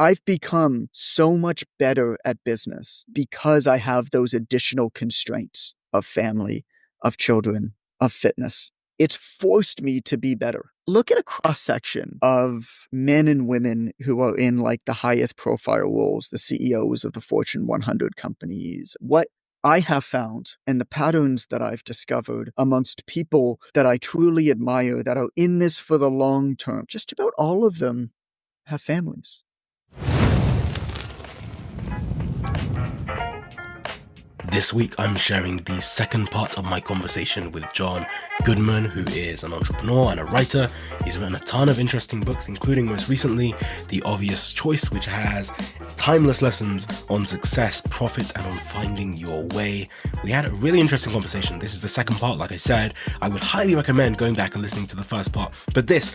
I've become so much better at business because I have those additional constraints of family, of children, of fitness. It's forced me to be better. Look at a cross-section of men and women who are in like the highest profile roles, the CEOs of the Fortune 100 companies. What I have found and the patterns that I've discovered amongst people that I truly admire that are in this for the long term, just about all of them have families. This week, I'm sharing the second part of my conversation with John Goodman, who is an entrepreneur and a writer. He's written a ton of interesting books, including most recently, The Obvious Choice, which has timeless lessons on success, profit, and on finding your way. We had a really interesting conversation. This is the second part, like I said. I would highly recommend going back and listening to the first part. But this,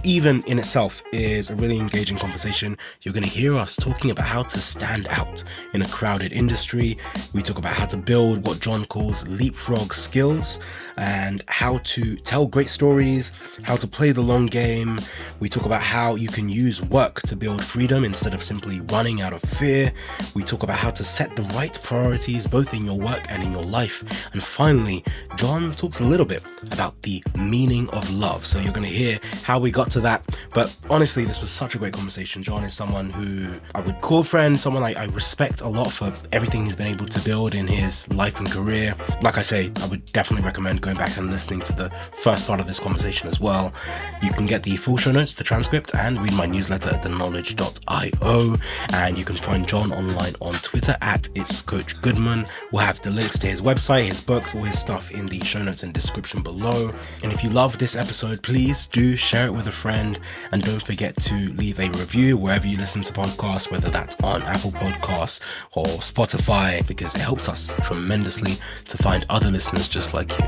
even in itself, is a really engaging conversation. You're going to hear us talking about how to stand out in a crowded industry. We talk about how to build what John calls leapfrog skills and how to tell great stories, how to play the long game. We talk about how you can use work to build freedom instead of simply running out of fear. We talk about how to set the right priorities both in your work and in your life. And finally, John talks a little bit about the meaning of love. So you're going to hear how we got to that. But honestly, this was such a great conversation. John is someone who I would call friend, someone I respect a lot for everything he's been able to build in his life and career. Like I say, I would definitely recommend going back and listening to the first part of this conversation as well. You can get the full show notes, the transcript, and read my newsletter at theknowledge.io. And you can find John online on Twitter at It's Coach Goodman. We'll have the links to his website, his books, all his stuff in the show notes and description below. And if you love this episode, please do share it with a friend. And don't forget to leave a review wherever you listen to podcasts, whether that's on Apple Podcasts or Spotify, because it helps us tremendously to find other listeners just like you.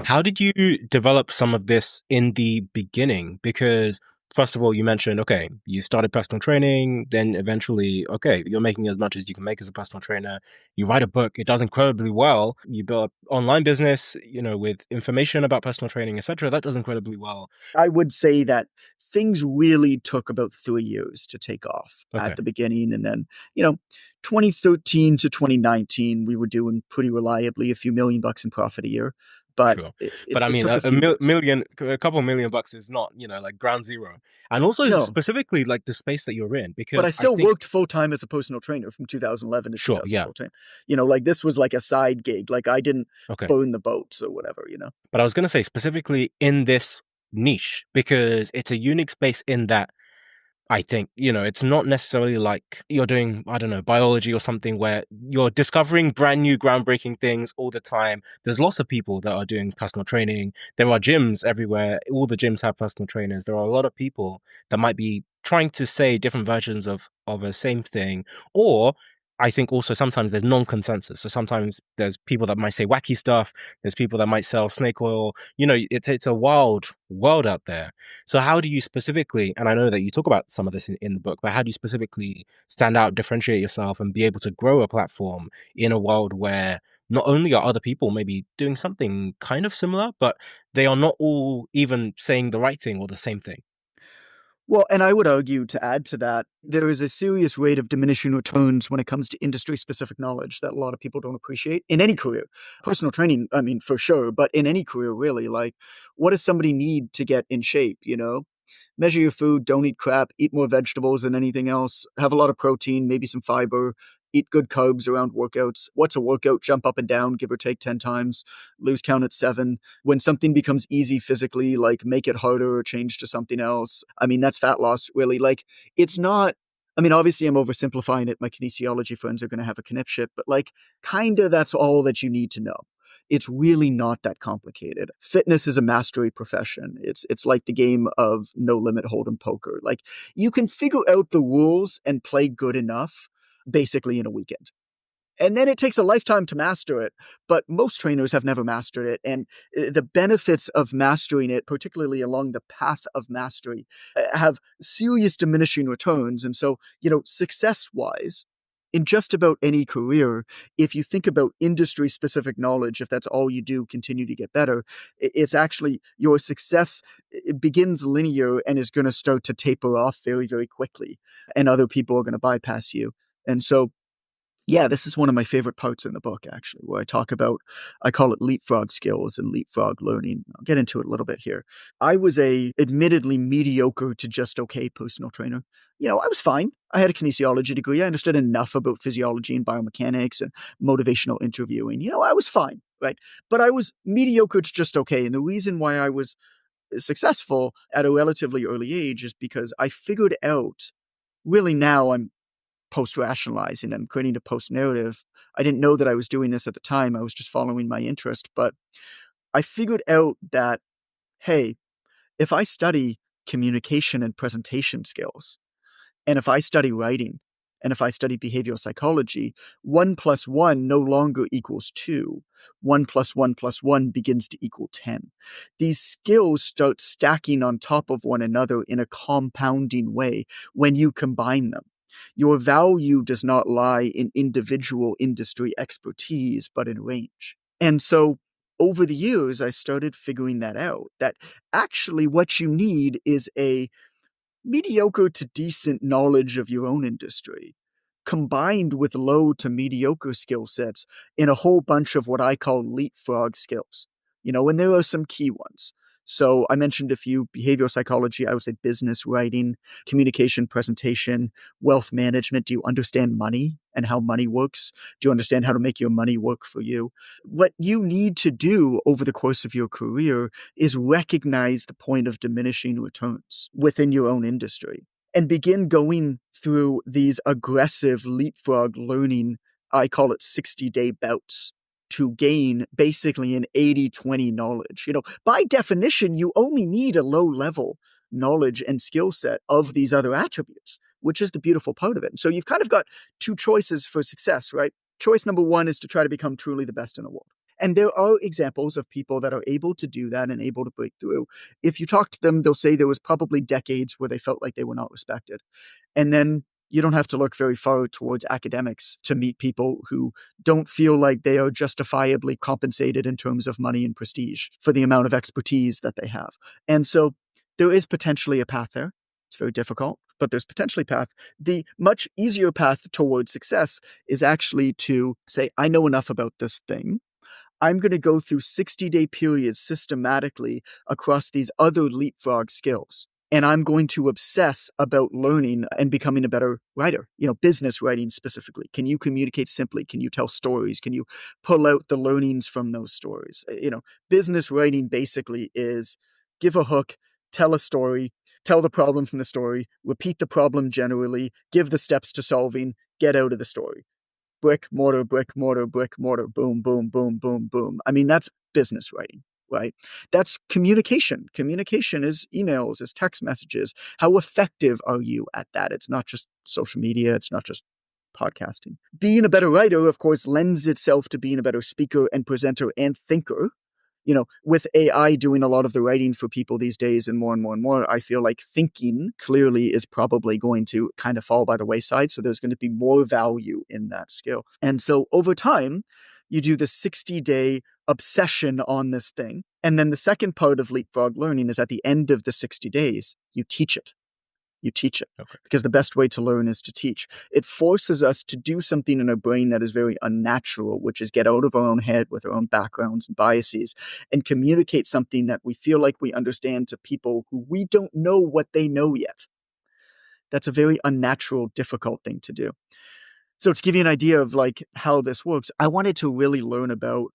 How did you develop some of this in the beginning? Because first of all, you mentioned, okay, you started personal training, then eventually, okay, you're making as much as you can make as a personal trainer. You write a book, it does incredibly well. You build an online business, with information about personal training, etc. That does incredibly well. I would say that things really took about 3 years to take off at the beginning. And then, 2013 to 2019, we were doing pretty reliably a few $1 million in profit a year. But sure. But I mean, a couple $1 million is not, like ground zero. And also specifically like the space that you're in, because but I still worked full time as a personal trainer from 2011 to 2014. Like this was like a side gig. Like I didn't burn the boats or whatever, But I was going to say specifically in this niche, because it's a unique space in that I think, it's not necessarily like you're doing, I don't know, biology or something where you're discovering brand new groundbreaking things all the time. There's lots of people that are doing personal training. There are gyms everywhere. All the gyms have personal trainers. There are a lot of people that might be trying to say different versions of a same thing. Or I think also sometimes there's non-consensus. So sometimes there's people that might say wacky stuff. There's people that might sell snake oil. It's a wild world out there. So how do you specifically, and I know that you talk about some of this in the book, but how do you specifically stand out, differentiate yourself, and be able to grow a platform in a world where not only are other people maybe doing something kind of similar, but they are not all even saying the right thing or the same thing? Well, and I would argue to add to that, there is a serious rate of diminishing returns when it comes to industry-specific knowledge that a lot of people don't appreciate in any career. Personal training, I mean, for sure, but in any career, really. Like, what does somebody need to get in shape, Measure your food, don't eat crap, eat more vegetables than anything else, have a lot of protein, maybe some fiber, eat good carbs around workouts. What's a workout? Jump up and down, give or take 10 times, lose count at 7. When something becomes easy physically, like make it harder or change to something else. I mean, that's fat loss, really. Like, it's not, I mean, obviously I'm oversimplifying it. My kinesiology friends are going to have a conniption, but like, kind of that's all that you need to know. It's really not that complicated. Fitness is a mastery profession. It's like the game of no limit hold'em poker. Like you can figure out the rules and play good enough basically in a weekend. And then it takes a lifetime to master it, but most trainers have never mastered it. And the benefits of mastering it, particularly along the path of mastery, have serious diminishing returns. And so, success-wise, in just about any career, if you think about industry-specific knowledge, if that's all you do, continue to get better, it's actually your success it begins linear and is going to start to taper off very, very quickly, and other people are going to bypass you. And so, yeah, this is one of my favorite parts in the book, actually, where I call it leapfrog skills and leapfrog learning. I'll get into it a little bit here. I was a admittedly mediocre to just okay personal trainer. I was fine. I had a kinesiology degree. I understood enough about physiology and biomechanics and motivational interviewing. I was fine, right? But I was mediocre to just okay. And the reason why I was successful at a relatively early age is because I figured out, really now I'm post-rationalizing and creating a post-narrative. I didn't know that I was doing this at the time. I was just following my interest. But I figured out that, hey, if I study communication and presentation skills, and if I study writing, and if I study behavioral psychology, 1 + 1 no longer equals 2. 1 + 1 + 1 begins to equal 10. These skills start stacking on top of one another in a compounding way when you combine them. Your value does not lie in individual industry expertise, but in range. And so over the years, I started figuring that out, that actually what you need is a mediocre to decent knowledge of your own industry, combined with low to mediocre skill sets in a whole bunch of what I call leapfrog skills. And there are some key ones. So I mentioned a few: behavioral psychology, I would say business writing, communication, presentation, wealth management. Do you understand money and how money works? Do you understand how to make your money work for you? What you need to do over the course of your career is recognize the point of diminishing returns within your own industry and begin going through these aggressive leapfrog learning. I call it 60-day bouts to gain basically an 80-20 knowledge. By definition, you only need a low level knowledge and skill set of these other attributes, which is the beautiful part of it. And so you've kind of got two choices for success, right? Choice number one is to try to become truly the best in the world. And there are examples of people that are able to do that and able to break through. If you talk to them, they'll say there was probably decades where they felt like they were not respected. And then you don't have to look very far towards academics to meet people who don't feel like they are justifiably compensated in terms of money and prestige for the amount of expertise that they have. And so there is potentially a path there. It's very difficult, but there's potentially a path. The much easier path towards success is actually to say, I know enough about this thing. I'm going to go through 60-day periods systematically across these other leapfrog skills. And I'm going to obsess about learning and becoming a better writer, business writing specifically. Can you communicate simply? Can you tell stories? Can you pull out the learnings from those stories? Business writing basically is give a hook, tell a story, tell the problem from the story, repeat the problem generally, give the steps to solving, get out of the story. Brick, mortar, brick, mortar, brick, mortar, boom, boom, boom, boom, boom. I mean, that's business writing, right? That's communication. Communication is emails, is text messages. How effective are you at that? It's not just social media. It's not just podcasting. Being a better writer, of course, lends itself to being a better speaker and presenter and thinker. With AI doing a lot of the writing for people these days and more and more and more, I feel like thinking clearly is probably going to kind of fall by the wayside. So there's going to be more value in that skill. And so over time, you do the 60-day obsession on this thing. And then the second part of leapfrog learning is at the end of the 60 days, you teach it. Okay. Because the best way to learn is to teach. It forces us to do something in our brain that is very unnatural, which is get out of our own head with our own backgrounds and biases and communicate something that we feel like we understand to people who we don't know what they know yet. That's a very unnatural, difficult thing to do. So to give you an idea of how this works, I wanted to really learn about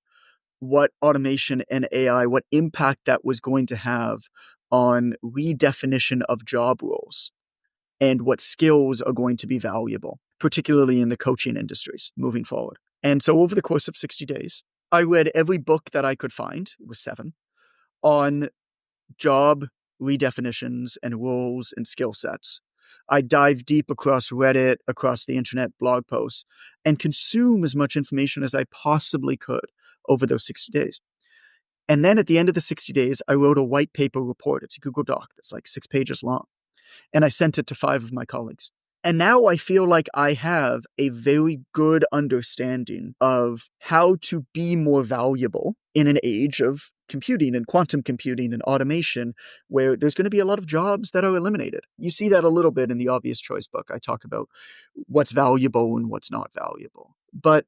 what automation and AI, what impact that was going to have on redefinition of job roles and what skills are going to be valuable, particularly in the coaching industries moving forward. And so over the course of 60 days, I read every book that I could find, it was 7, on job redefinitions and roles and skill sets. I dive deep across Reddit, across the internet, blog posts, and consume as much information as I possibly could over those 60 days. And then at the end of the 60 days, I wrote a white paper report. It's a Google Doc. It's 6 pages long. And I sent it to 5 of my colleagues. And now I feel like I have a very good understanding of how to be more valuable in an age of computing and quantum computing and automation, where there's going to be a lot of jobs that are eliminated. You see that a little bit in the Obvious Choice book. I talk about what's valuable and what's not valuable. But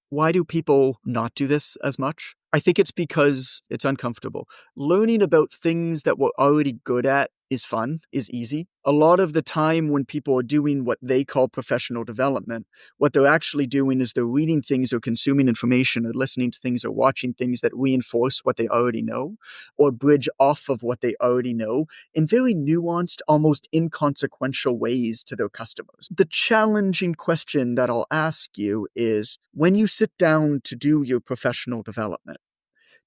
why do people not do this as much? I think it's because it's uncomfortable. Learning about things that we're already good at is fun, is easy. A lot of the time when people are doing what they call professional development, what they're actually doing is they're reading things or consuming information or listening to things or watching things that reinforce what they already know or bridge off of what they already know in very nuanced, almost inconsequential ways to their customers. The challenging question that I'll ask you is, when you sit down to do your professional development,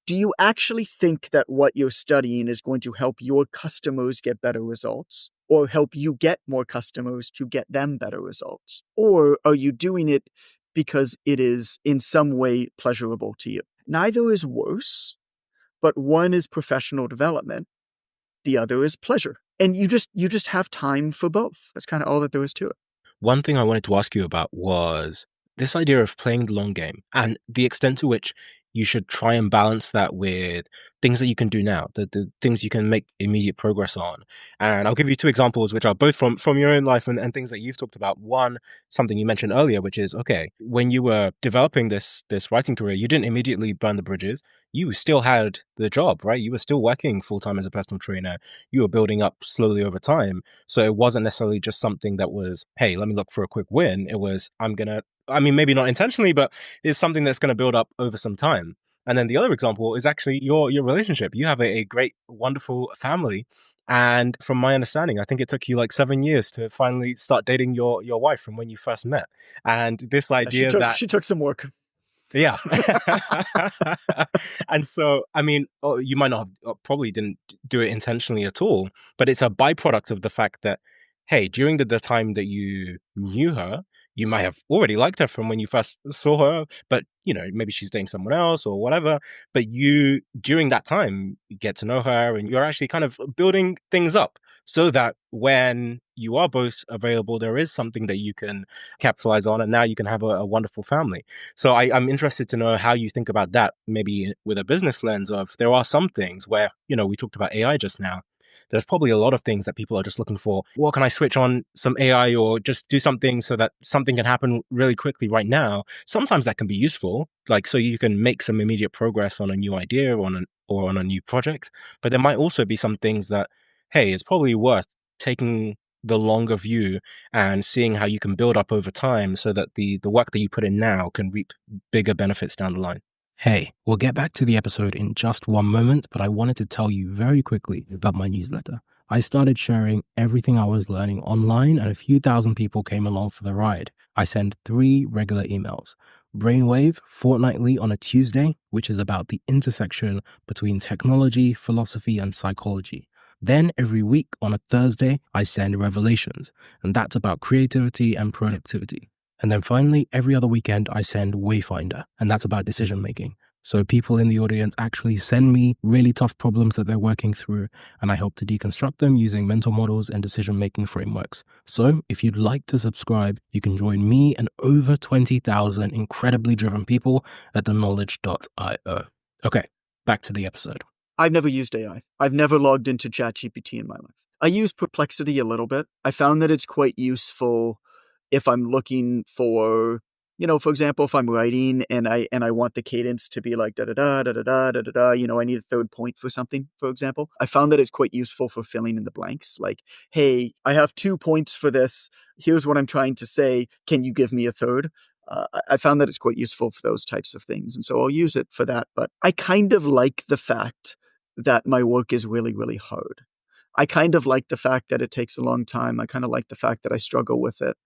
do you actually think that what you're studying is going to help your customers get better results, or help you get more customers to get them better results? Or are you doing it because it is in some way pleasurable to you? Neither is worse, but one is professional development, the other is pleasure. And you just have time for both. That's kind of all that there is to it. One thing I wanted to ask you about was this idea of playing the long game and the extent to which you should try and balance that with things that you can do now, the things you can make immediate progress on. And I'll give you two examples, which are both from your own life and things that you've talked about. One, something you mentioned earlier, which is, okay, when you were developing this writing career, you didn't immediately burn the bridges. You still had the job, right? You were still working full-time as a personal trainer. You were building up slowly over time. So it wasn't necessarily just something that was, hey, let me look for a quick win. It was, maybe not intentionally, but it's something that's going to build up over some time. And then the other example is actually your relationship. You have a great, wonderful family. And from my understanding, I think it took you like 7 years to finally start dating your wife from when you first met. And this idea that she took some work. yeah. And so, you might not have, probably didn't do it intentionally at all, but it's a byproduct of the fact that, hey, during the time that you knew her, you might have already liked her from when you first saw her, but, maybe she's dating someone else or whatever. But you, during that time, you get to know her and you're actually kind of building things up so that when you are both available, there is something that you can capitalize on, and now you can have a wonderful family. So I'm interested to know how you think about that, maybe with a business lens of, there are some things where, we talked about AI just now. There's probably a lot of things that people are just looking for. Well, can I switch on some AI or just do something so that something can happen really quickly right now? Sometimes that can be useful, like so you can make some immediate progress on a new idea or on a new project. But there might also be some things that, hey, it's probably worth taking the longer view and seeing how you can build up over time so that the work that you put in now can reap bigger benefits down the line. Hey, we'll get back to the episode in just one moment, but I wanted to tell you very quickly about my newsletter. I started sharing everything I was learning online, and a few thousand people came along for the ride. I send 3 regular emails. Brainwave fortnightly on a Tuesday, which is about the intersection between technology, philosophy, and psychology. Then every week on a Thursday, I send Revelations, and that's about creativity and productivity. And then finally, every other weekend, I send Wayfinder, and that's about decision making. So people in the audience actually send me really tough problems that they're working through, and I help to deconstruct them using mental models and decision-making frameworks. So if you'd like to subscribe, you can join me and over 20,000 incredibly driven people at theknowledge.io. Okay, back to the episode. I've never used AI. I've never logged into ChatGPT in my life. I use Perplexity a little bit. I found that it's quite useful if I'm looking for, for example, if I'm writing and I want the cadence to be like da da da da da da da da, I need a third point for something, for example. I found that it's quite useful for filling in the blanks. Like, hey, I have 2 points for this. Here's what I'm trying to say. Can you give me a third? I found that it's quite useful for those types of things. And so I'll use it for that. But I kind of like the fact that my work is really, really hard. I kind of like the fact that it takes a long time. I kind of like the fact that I struggle with it.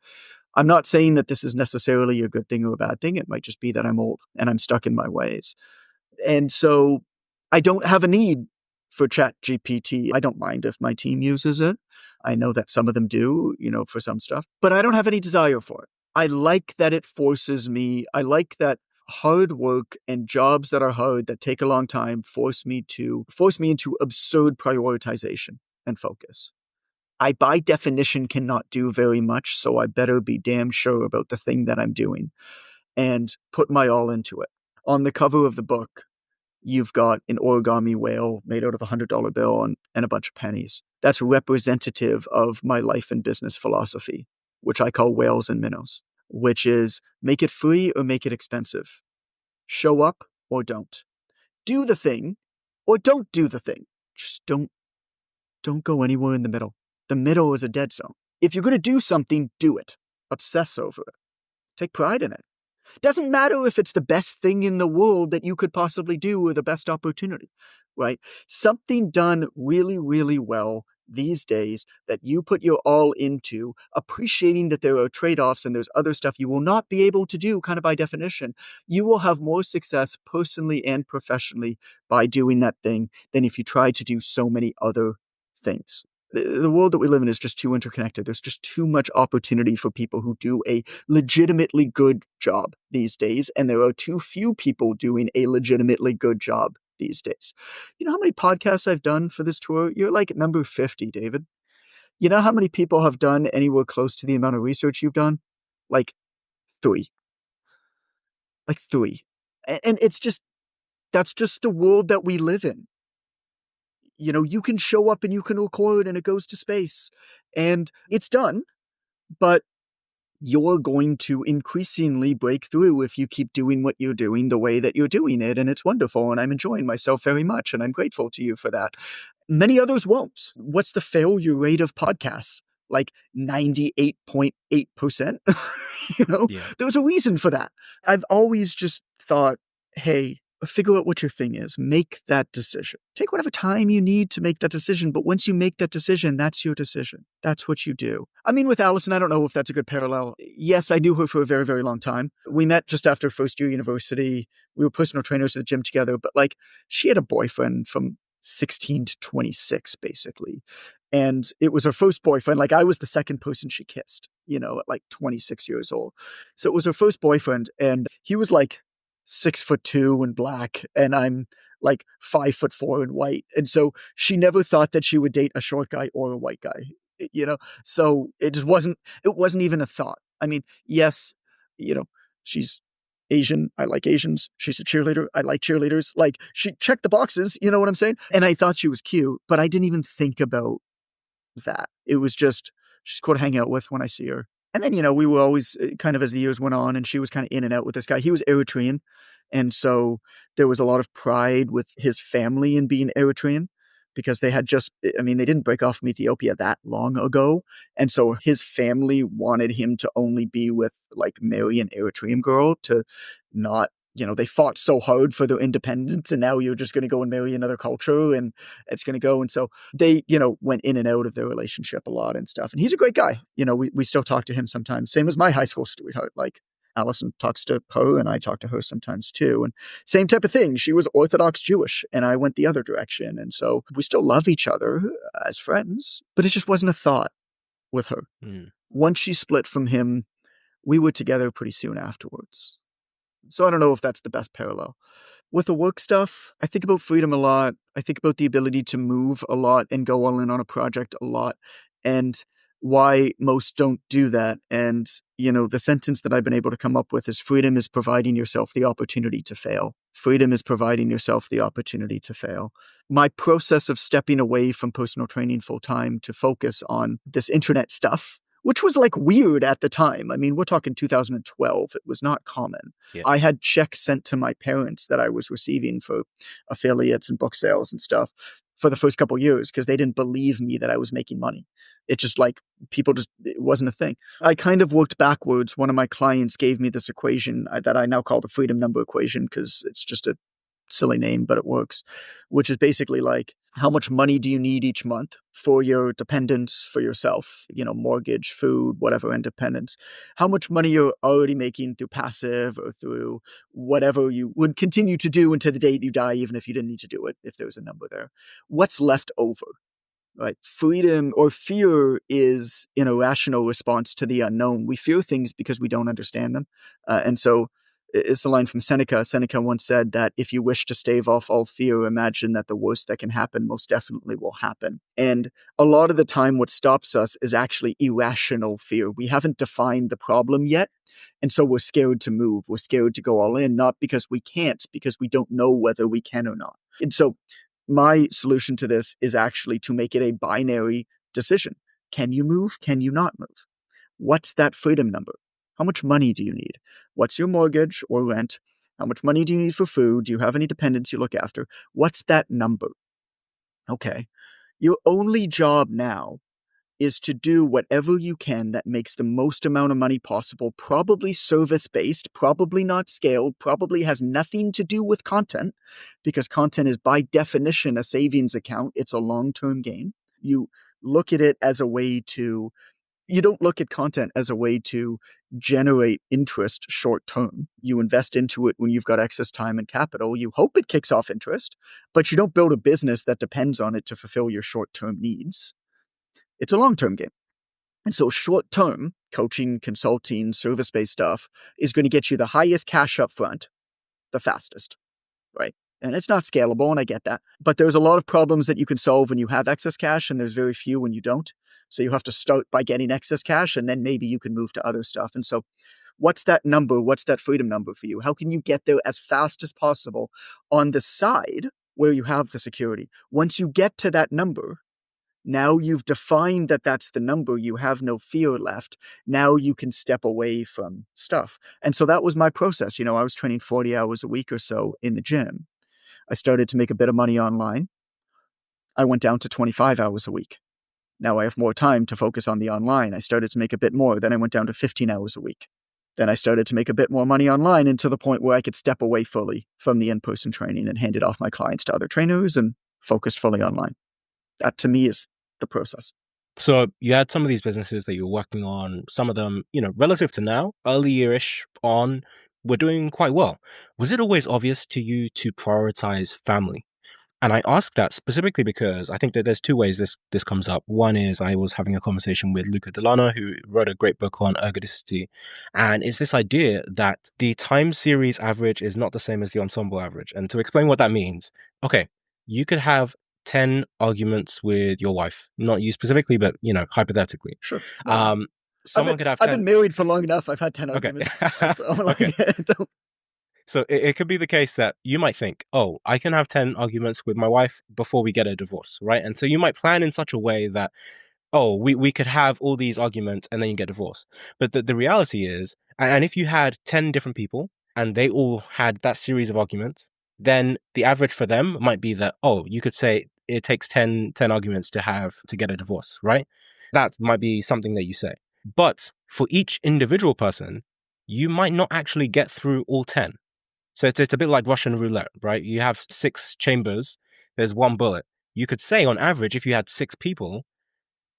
I'm not saying that this is necessarily a good thing or a bad thing. It might just be that I'm old and I'm stuck in my ways. And so I don't have a need for ChatGPT. I don't mind if my team uses it. I know that some of them do, for some stuff, but I don't have any desire for it. I like that it forces me. I like that hard work and jobs that are hard, that take a long time, force me into absurd prioritization and focus. I by definition cannot do very much, so I better be damn sure about the thing that I'm doing and put my all into it. On the cover of the book, you've got an origami whale made out of $100 bill and a bunch of pennies. That's representative of my life and business philosophy, which I call whales and minnows, which is make it free or make it expensive. Show up or don't. Do the thing or don't do the thing. Just don't go anywhere in the middle. The middle is a dead zone. If you're going to do something, do it. Obsess over it. Take pride in it. Doesn't matter if it's the best thing in the world that you could possibly do or the best opportunity, right? Something done really, really well these days that you put your all into, appreciating that there are trade-offs and there's other stuff you will not be able to do kind of by definition. You will have more success personally and professionally by doing that thing than if you try to do so many other things. The world that we live in is just too interconnected. There's just too much opportunity for people who do a legitimately good job these days, and there are too few people doing a legitimately good job these days. You know how many podcasts I've done for this tour? You're like number 50, David. You know how many people have done anywhere close to the amount of research you've done? Like 3. Like 3. And it's just, that's just the world that we live in. You know, you can show up and you can record and it goes to space and it's done, but you're going to increasingly break through if you keep doing what you're doing the way that you're doing it. And it's wonderful. And I'm enjoying myself very much. And I'm grateful to you for that. Many others won't. What's the failure rate of podcasts? Like 98.8%. You know, Yeah. there's a reason for that. I've always just thought, hey, figure out what your thing is. Make that decision. Take whatever time you need to make that decision. But once you make that decision, that's your decision. That's what you do. I mean, with Allison, I don't know if that's a good parallel. Yes, I knew her for a very, very long time. We met just after first year university. We were personal trainers at the gym together. But like, she had a boyfriend from 16 to 26, basically. And it was her first boyfriend. Like, I was the second person she kissed, you know, at like 26 years old. So it was her first boyfriend. And he was like 6'2" and black, and I'm like 5'4" and white. And so she never thought that she would date a short guy or a white guy, you know? So it wasn't even a thought. I mean, yes, you know, she's Asian. I like Asians. She's a cheerleader. I like cheerleaders. Like, she checked the boxes, you know what I'm saying? And I thought she was cute, but I didn't even think about that. It was just, she's cool to hang out with when I see her. And then, you know, we were always kind of, as the years went on, and she was kind of in and out with this guy. He was Eritrean. And so there was a lot of pride with his family in being Eritrean because they had just, I mean, they didn't break off from Ethiopia that long ago. And so his family wanted him to only be with, like, marry an Eritrean girl, to not, you know, they fought so hard for their independence, and now you're just going to go and marry another culture and it's going to go. And so they, you know, went in and out of their relationship a lot and stuff. And he's a great guy. You know, we still talk to him sometimes. Same as my high school sweetheart. Like, Allison talks to her and I talk to her sometimes too. And same type of thing. She was Orthodox Jewish and I went the other direction. And so we still love each other as friends, but it just wasn't a thought with her. Once she split from him, we were together pretty soon afterwards. So I don't know if that's the best parallel. With the work stuff, I think about freedom a lot. I think about the ability to move a lot and go all in on a project a lot, and why most don't do that. And, you know, the sentence that I've been able to come up with is freedom is providing yourself the opportunity to fail. Freedom is providing yourself the opportunity to fail. My process of stepping away from personal training full time to focus on this internet stuff, which was like weird at the time. I mean, we're talking 2012. It was not common. Yeah. I had checks sent to my parents that I was receiving for affiliates and book sales and stuff for the first couple of years because they didn't believe me that I was making money. It just, like, it wasn't a thing. I kind of worked backwards. One of my clients gave me this equation that I now call the freedom number equation because it's just a silly name, but it works, which is basically like, how much money do you need each month for your dependents, for yourself, you know, mortgage, food, whatever, independence? How much money you're already making through passive or through whatever you would continue to do until the day you die, even if you didn't need to do it, if there's a number there. What's left over? Right? Freedom or fear is an irrational response to the unknown. We fear things because we don't understand them. And so It's a line from Seneca. Seneca once said that if you wish to stave off all fear, imagine that the worst that can happen most definitely will happen. And a lot of the time, what stops us is actually irrational fear. We haven't defined the problem yet. And so we're scared to move. We're scared to go all in, not because we can't, because we don't know whether we can or not. And so my solution to this is actually to make it a binary decision. Can you move? Can you not move? What's that freedom number? How much money do you need? What's your mortgage or rent? How much money do you need for food? Do you have any dependents you look after? What's that number? Okay. Your only job now is to do whatever you can that makes the most amount of money possible, probably service-based, probably not scaled, probably has nothing to do with content, because content is by definition a savings account. It's a long-term gain. You look at it as a way to You don't look at content as a way to generate interest short term. You invest into it when you've got excess time and capital. You hope it kicks off interest, but you don't build a business that depends on it to fulfill your short term needs. It's a long term game. And so short term coaching, consulting, service based stuff is going to get you the highest cash up front, the fastest, right? And it's not scalable, and I get that. But there's a lot of problems that you can solve when you have excess cash, and there's very few when you don't. So you have to start by getting excess cash, and then maybe you can move to other stuff. And so what's that number? What's that freedom number for you? How can you get there as fast as possible on the side where you have the security? Once you get to that number, now you've defined that that's the number. You have no fear left. Now you can step away from stuff. And so that was my process. I was training 40 hours a week or so in the gym. I started to make a bit of money online. I went down to 25 hours a week. Now I have more time to focus on the online. I started to make a bit more. Then I went down to 15 hours a week. Then I started to make a bit more money online, and to the point where I could step away fully from the in-person training and handed off my clients to other trainers and focused fully online. That to me is the process. So you had some of these businesses that you were working on, some of them, relative to now, early-ish on, were doing quite well. Was it always obvious to you to prioritize family? And I ask that specifically because I think that there's two ways this comes up. One is I was having a conversation with Luca Delano, who wrote a great book on ergodicity. And it's this idea that the time series average is not the same as the ensemble average. And to explain what that means, okay, you could have 10 arguments with your wife, not you specifically, but, hypothetically. Sure. Someone could have 10. I've been married for long enough. I've had 10 arguments. Okay. So it could be the case that you might think, oh, I can have 10 arguments with my wife before we get a divorce, right? And so you might plan in such a way that, oh, we could have all these arguments and then you get divorced. But the reality is, and if you had 10 different people and they all had that series of arguments, then the average for them might be that, oh, you could say it takes 10 arguments to get a divorce, right? That might be something that you say. But for each individual person, you might not actually get through all 10. So it's a bit like Russian roulette, right? You have 6 chambers, there's 1 bullet. You could say on average, if you had 6 people,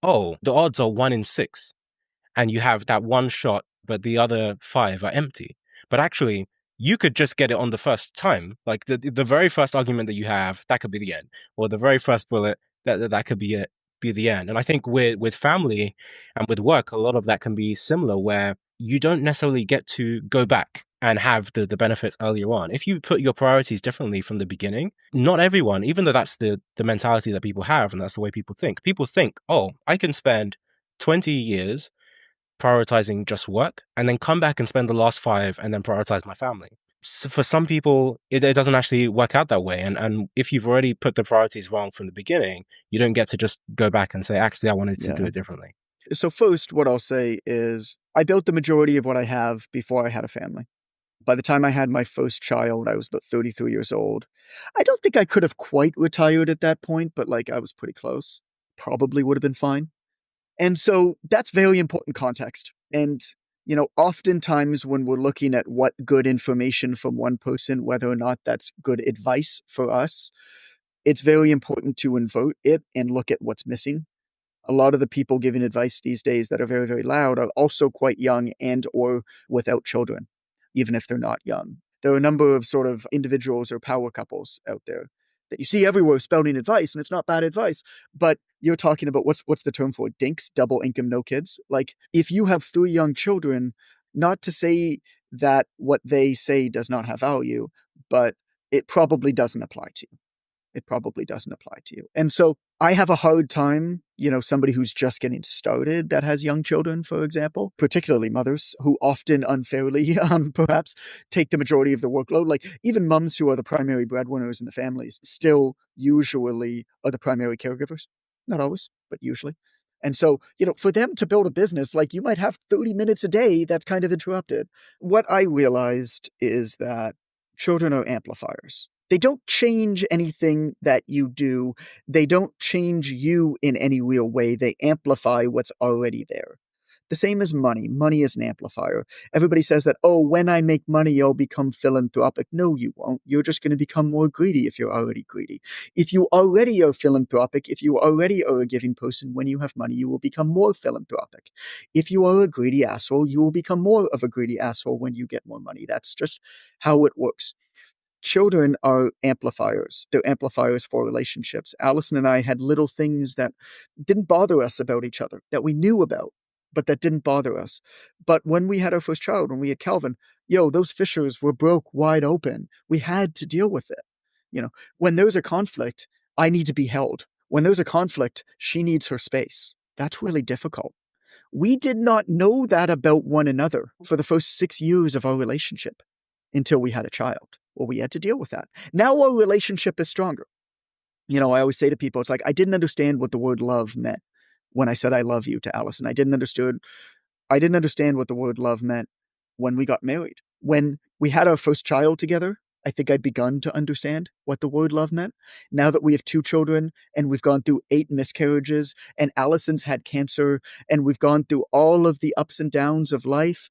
oh, the odds are 1 in 6. And you have that 1 shot, but the other 5 are empty. But actually, you could just get it on the first time. Like the very first argument that you have, that could be the end. Or the very first bullet, that could be the end. And I think with family and with work, a lot of that can be similar, where you don't necessarily get to go back and have the benefits earlier on. If you put your priorities differently from the beginning, not everyone, even though that's the mentality that people have and that's the way people think, oh, I can spend 20 years prioritizing just work and then come back and spend the last 5 and then prioritize my family. So for some people, it doesn't actually work out that way. And if you've already put the priorities wrong from the beginning, you don't get to just go back and say, actually, I wanted to do it differently. So first, what I'll say is I built the majority of what I have before I had a family. By the time I had my first child, I was about 33 years old. I don't think I could have quite retired at that point, but I was pretty close. Probably would have been fine. And so that's very important context. And, oftentimes when we're looking at what good information from one person, whether or not that's good advice for us, it's very important to invert it and look at what's missing. A lot of the people giving advice these days that are very, very loud are also quite young and or without children, even if they're not young. There are a number of sort of individuals or power couples out there that you see everywhere spouting advice, and it's not bad advice, but you're talking about what's the term for it? Dinks, double income, no kids. If you have 3 young children, not to say that what they say does not have value, but it probably doesn't apply to you. It probably doesn't apply to you. And so I have a hard time, somebody who's just getting started that has young children, for example, particularly mothers who often unfairly, perhaps take the majority of the workload. Like even moms who are the primary breadwinners in the families still usually are the primary caregivers. Not always, but usually. And so, for them to build a business, like you might have 30 minutes a day that's kind of interrupted. What I realized is that children are amplifiers. They don't change anything that you do. They don't change you in any real way. They amplify what's already there. The same as money. Money is an amplifier. Everybody says that, oh, when I make money, I'll become philanthropic. No, you won't. You're just going to become more greedy if you're already greedy. If you already are philanthropic, if you already are a giving person, when you have money, you will become more philanthropic. If you are a greedy asshole, you will become more of a greedy asshole when you get more money. That's just how it works. Children are amplifiers. They're amplifiers for relationships. Allison and I had little things that didn't bother us about each other, that we knew about, but that didn't bother us. But when we had our first child, when we had Calvin, those fissures were broke wide open. We had to deal with it. When there's a conflict, I need to be held. When there's a conflict, she needs her space. That's really difficult. We did not know that about one another for the first 6 years of our relationship until we had a child. Well, we had to deal with that. Now our relationship is stronger. I always say to people, it's like, I didn't understand what the word love meant when I said I love you to Allison. I didn't understand what the word love meant when we got married. When we had our first child together, I think I'd begun to understand what the word love meant. Now that we have 2 children and we've gone through 8 miscarriages and Allison's had cancer and we've gone through all of the ups and downs of life,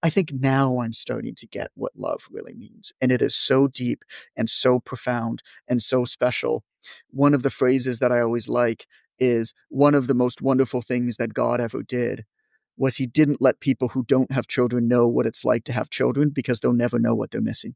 I think now I'm starting to get what love really means. And it is so deep and so profound and so special. One of the phrases that I always like is one of the most wonderful things that God ever did was he didn't let people who don't have children know what it's like to have children because they'll never know what they're missing.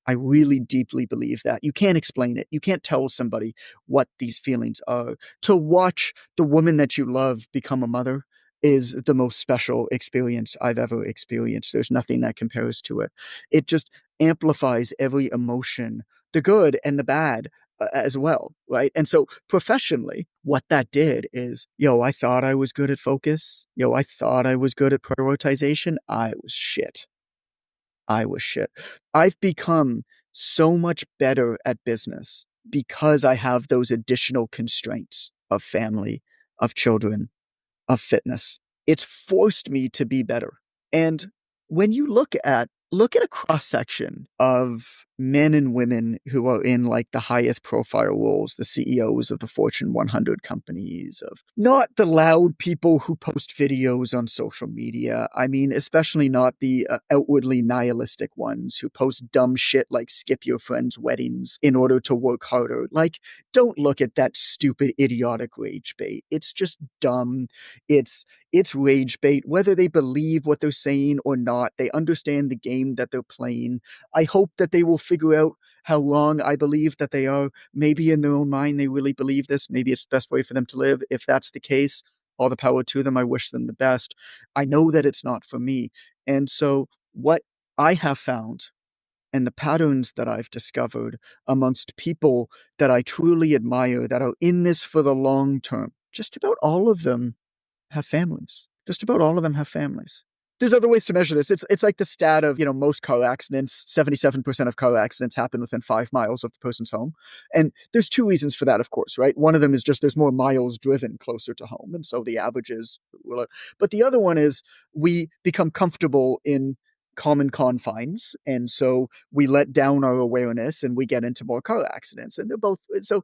I really deeply believe that. You can't explain it. You can't tell somebody what these feelings are. To watch the woman that you love become a mother is the most special experience I've ever experienced. There's nothing that compares to it. It just amplifies every emotion, the good and the bad as well, right? And so professionally, what that did is, I thought I was good at focus. I thought I was good at prioritization. I was shit. I've become so much better at business because I have those additional constraints of family, of children, of fitness. It's forced me to be better. And when you look at a cross section of men and women who are in like the highest profile roles, the CEOs of the Fortune 100 companies, of not the loud people who post videos on social media. I mean, especially not the outwardly nihilistic ones who post dumb shit like skip your friends' weddings in order to work harder. Like, don't look at that stupid, idiotic rage bait. It's just dumb. It's rage bait. Whether they believe what they're saying or not, they understand the game that they're playing. I hope that they will figure out how wrong I believe that they are. Maybe in their own mind, they really believe this. Maybe it's the best way for them to live. If that's the case, all the power to them. I wish them the best. I know that it's not for me. And so what I have found and the patterns that I've discovered amongst people that I truly admire, that are in this for the long term, just about all of them have families. Just about all of them have families. There's other ways to measure this. It's like the stat of, most car accidents, 77% of car accidents happen within 5 miles of the person's home. And there's 2 reasons for that, of course, right? One of them is just there's more miles driven closer to home. And so the averages will, but the other one is we become comfortable in common confines. And so we let down our awareness and we get into more car accidents. And they're both, so,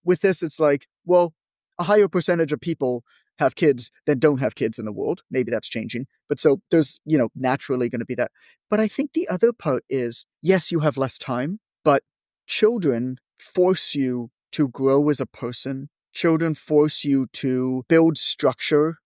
with this, it's like, well, a higher percentage of people have kids than don't have kids in the world. Maybe that's changing. But so there's, naturally going to be that. But I think the other part is, yes, you have less time, but children force you to grow as a person. Children force you to build structure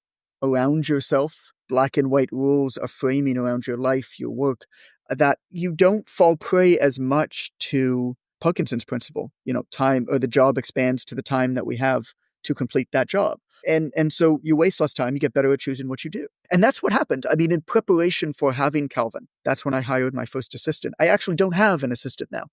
around yourself, black and white rules of framing around your life, your work, that you don't fall prey as much to Parkinson's principle, time, or the job expands to the time that we have to complete that job. And so you waste less time, you get better at choosing what you do. And that's what happened. I mean, in preparation for having Calvin, that's when I hired my first assistant. I actually don't have an assistant now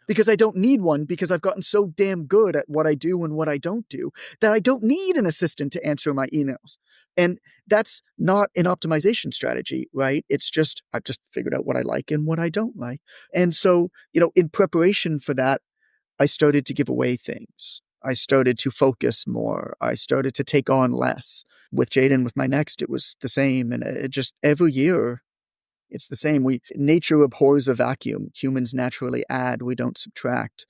because I don't need one, because I've gotten so damn good at what I do and what I don't do that I don't need an assistant to answer my emails. And that's not an optimization strategy, right? It's just, I've just figured out what I like and what I don't like. And so, in preparation for that, I started to give away things. I started to focus more. I started to take on less. With Jaden, with my next, it was the same. And it just every year, it's the same. Nature abhors a vacuum. Humans naturally add, we don't subtract.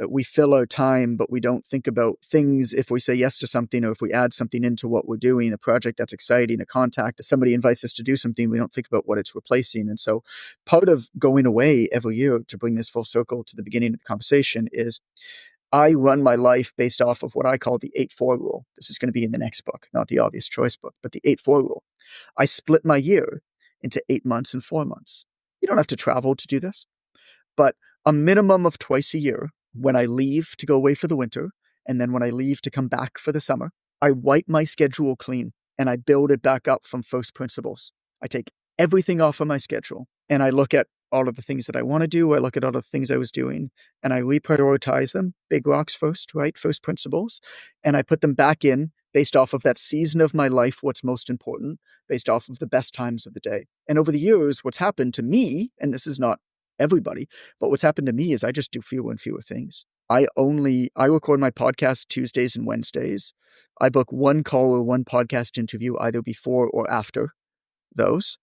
We fill our time, but we don't think about things. If we say yes to something, or if we add something into what we're doing, a project that's exciting, a contact, if somebody invites us to do something, we don't think about what it's replacing. And so part of going away every year, to bring this full circle to the beginning of the conversation, is I run my life based off of what I call the 8-4 rule. This is going to be in the next book, not the obvious choice book, but the 8-4 rule. I split my year into 8 months and 4 months. You don't have to travel to do this, but a minimum of twice a year, when I leave to go away for the winter, and then when I leave to come back for the summer, I wipe my schedule clean and I build it back up from first principles. I take everything off of my schedule and I look at all of the things that I want to do. I look at all the things I was doing and I reprioritize them. Big rocks first, right? First principles. And I put them back in based off of that season of my life, what's most important, based off of the best times of the day. And over the years, what's happened to me, and this is not everybody, but what's happened to me is I just do fewer and fewer things. I record my podcast Tuesdays and Wednesdays. I book one call or one podcast interview either before or after those.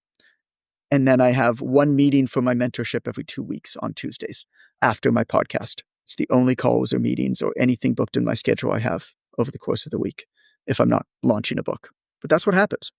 And then I have one meeting for my mentorship every 2 weeks on Tuesdays after my podcast. It's the only calls or meetings or anything booked in my schedule I have over the course of the week if I'm not launching a book. But that's what happens,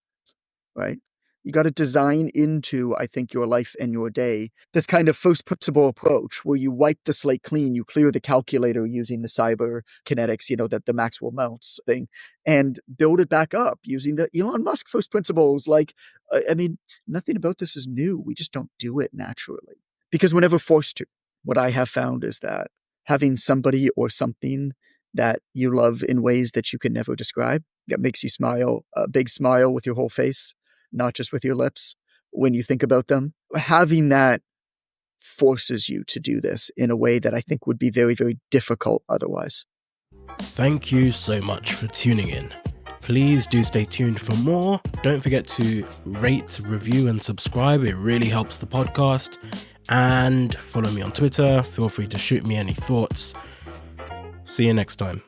right? You got to design into, I think, your life and your day, this kind of first principle approach where you wipe the slate clean, you clear the calculator using the cyber kinetics, that the Maxwell Meltz thing, and build it back up using the Elon Musk first principles. Nothing about this is new. We just don't do it naturally because we're never forced to. What I have found is that having somebody or something that you love in ways that you can never describe, that makes you smile, a big smile with your whole face, not just with your lips, when you think about them. Having that forces you to do this in a way that I think would be very, very difficult otherwise. Thank you so much for tuning in. Please do stay tuned for more. Don't forget to rate, review, and subscribe. It really helps the podcast. And follow me on Twitter. Feel free to shoot me any thoughts. See you next time.